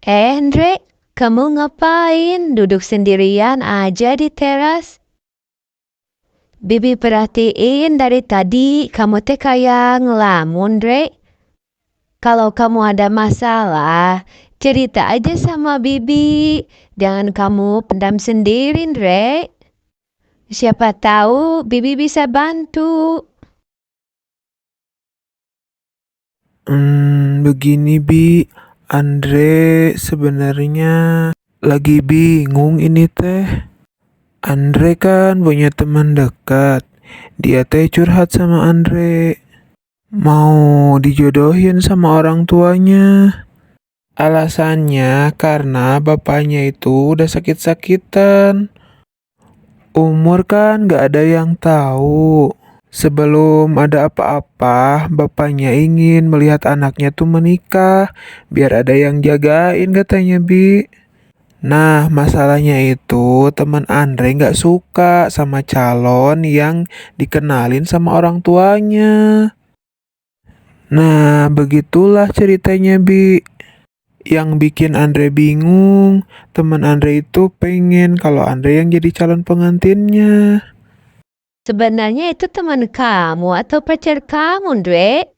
Andre, kamu ngapain? Duduk sendirian aja di teras? Bibi perhatiin dari tadi kamu teh kayak ngelamun, Dre. Kalau kamu ada masalah, cerita aja sama Bibi. Jangan kamu pendam sendiri, Dre. Siapa tahu Bibi bisa bantu. Begini Bi, Andre sebenarnya lagi bingung ini teh. Andre kan punya teman dekat. Dia teh curhat sama Andre. Mau dijodohin sama orang tuanya. Alasannya karena bapaknya itu udah sakit-sakitan. Umur kan gak ada yang tahu. Sebelum ada apa-apa, bapaknya ingin melihat anaknya tuh menikah, biar ada yang jagain katanya, Bi. Nah, masalahnya itu teman Andre nggak suka sama calon yang dikenalin sama orang tuanya. Nah, begitulah ceritanya, Bi. Yang bikin Andre bingung, teman Andre itu pengen kalau Andre yang jadi calon pengantinnya. Sebenarnya itu teman kamu atau pacar kamu, Dre?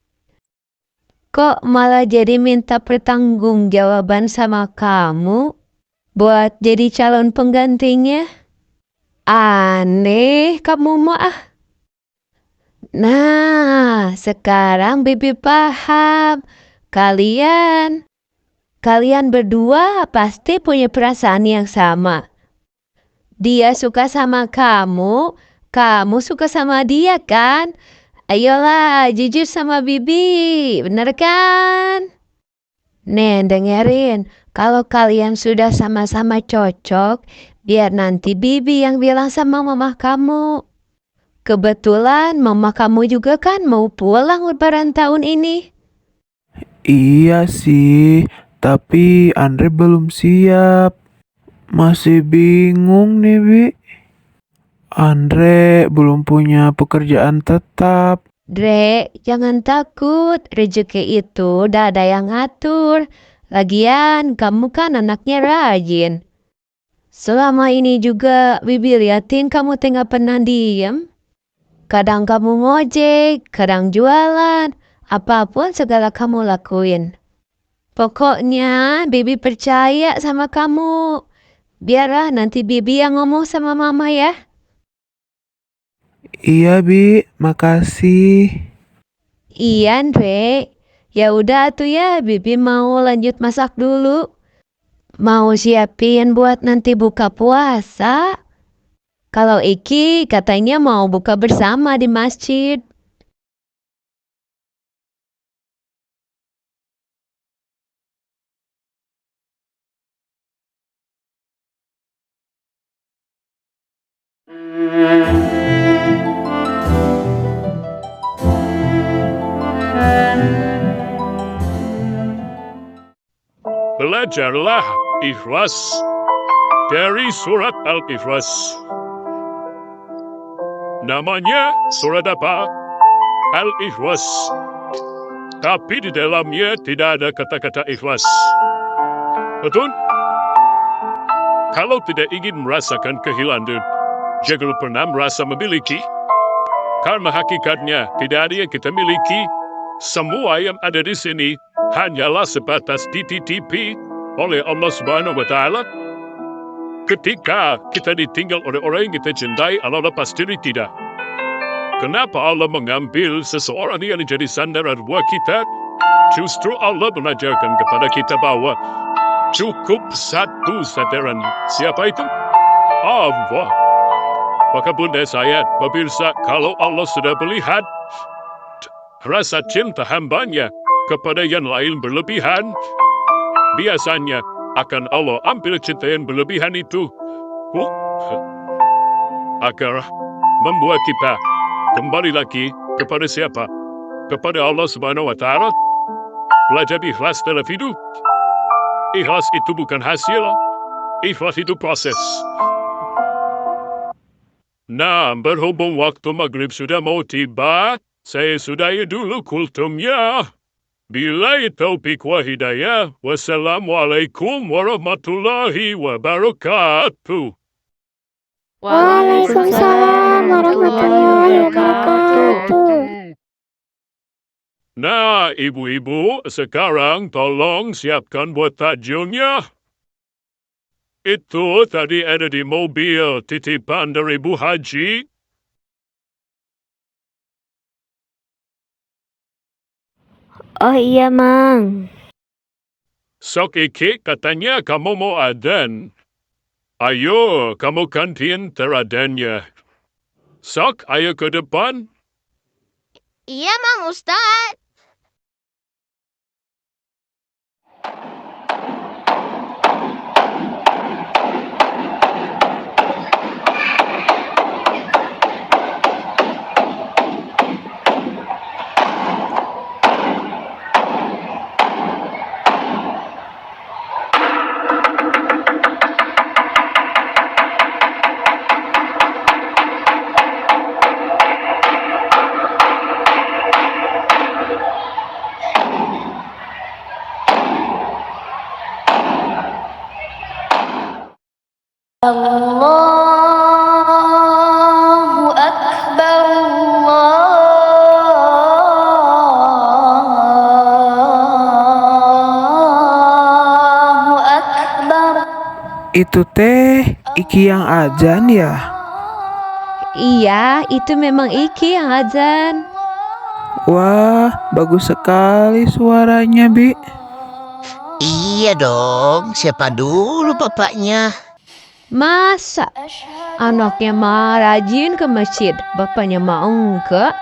Kok malah jadi minta pertanggungjawaban sama kamu buat jadi calon penggantinya? Aneh kamu mah. Nah, sekarang Bibi paham. Kalian berdua pasti punya perasaan yang sama. Dia suka sama kamu suka sama dia kan? Ayolah, jujur sama Bibi, bener kan? Nih, dengerin. Kalau kalian sudah sama-sama cocok, biar nanti Bibi yang bilang sama mama kamu. Kebetulan mama kamu juga kan mau pulang lebaran tahun ini. Iya sih, tapi Andre belum siap. Masih bingung nih, Bi. Andre belum punya pekerjaan tetap. Dre, jangan takut. Rezeki itu udah ada yang ngatur. Lagian, kamu kan anaknya rajin. Selama ini juga Bibi liatin kamu tengah pernah diem. Kadang kamu ngojek, kadang jualan. Apapun segala kamu lakuin. Pokoknya Bibi percaya sama kamu. Biarlah nanti Bibi yang ngomong sama mama ya. Iya, Bi. Makasih. Iya, Andre. Ya udah tuh ya, Bibi mau lanjut masak dulu. Mau siapin buat nanti buka puasa. Kalau Iki katanya mau buka bersama di masjid. Belajarlah ikhlas dari surat Al-Ikhlas. Namanya surat apa? Al-Ikhlas. Tapi di dalamnya tidak ada kata-kata ikhlas. Betul? Kalau tidak ingin merasakan kehilangan, jangan pernah merasa memiliki. Karena hakikatnya tidak ada yang kita miliki. Semua yang ada di sini hanyalah sebatas dititipi oleh Allah Subhanahu wa Ta'ala. Ketika kita ditinggal oleh orang yang kita cintai, Allah lepas diri tidak. Kenapa Allah mengambil seseorang yang menjadi sandaran buat kita? Justru Allah mengajarkan kepada kita bahwa cukup satu sandaran. Siapa itu? Allah. Maka bunda saya, pemirsa, kalau Allah sudah melihat rasa cinta hambanya kepada yang lain berlebihan, biasanya akan Allah ambil cinta yang berlebihan itu agar membuat kita kembali lagi kepada siapa? Kepada Allah Subhanahu wa Ta'ala. Belajar ikhlas dalam hidup. Ikhlas itu bukan hasil, ikhlas itu proses. Nah, berhubung waktu maghrib sudah mau tiba, saya sudahi dulu kultumnya. Billahi taufiq wa hidayah. Wassalamualaikum warahmatullahi wabarakatuh. Waalaikumsalam warahmatullahi wabarakatuh. Nah, ibu-ibu, sekarang tolong siapkan buat takjilnya. Itu tadi ada di mobil titipan dari Bu Haji. Oh iya, Mang. Sok Iki katanya kamu mau adzan. Ayo, kamu kantin teradannya. Sok, ayo ke depan. Iya, Mang Ustaz. Allahu Akbar, Allahu Akbar. Itu teh Iki yang azan ya? Iya, itu memang Iki yang azan. Wah, bagus sekali suaranya, Bi. Iya dong, siapa dulu bapaknya? Masa anaknya mah rajin ke masjid, bapaknya mah enggak?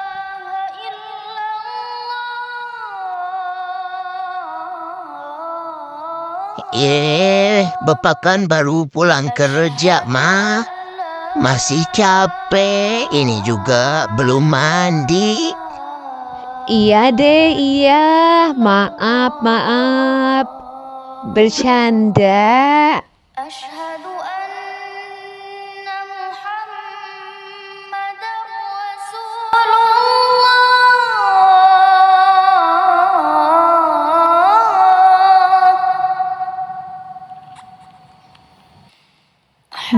Bapak kan baru pulang kerja, Ma. Masih capek, ini juga belum mandi. Iya deh, iya. Maaf. Bercanda. Asyhadu anna Muhammadar Rasulullah.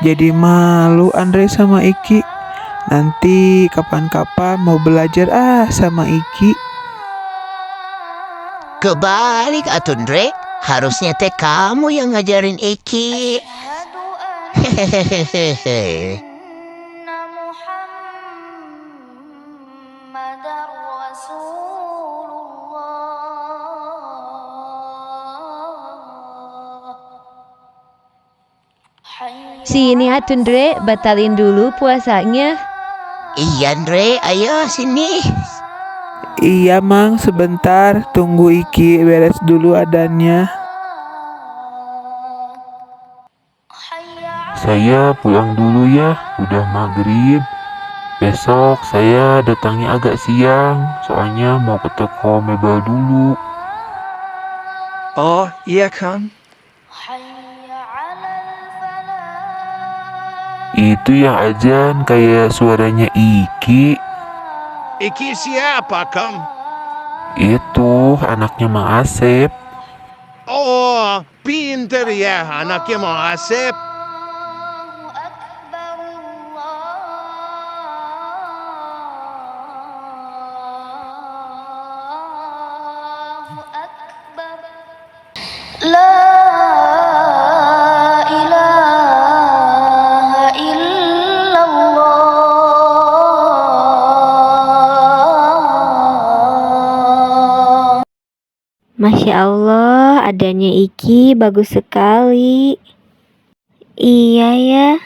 Jadi malu Andre sama Iki. Nanti kapan-kapan mau belajar sama Iki. Kebalik Atundre, harusnya teh kamu yang ngajarin Iki. Asyhadu Hehehehe. anna Muhammadar Rasulullah. Sini Atundre, batalin dulu puasanya. Iya Andre, ayo sini. Iya, Mang, sebentar. Tunggu Iki beres dulu adannya. Saya pulang dulu ya, udah maghrib. Besok saya datangnya agak siang, soalnya mau ke toko mebel dulu. Oh, iya kan? Itu yang azan kayak suaranya Iki. Iki siapa, Kam? Itu anaknya Mang Asep. Oh, pinter ya anaknya mau Asep. La ilaha illallah. Masya Allah, adanya Iki bagus sekali. Iya ya.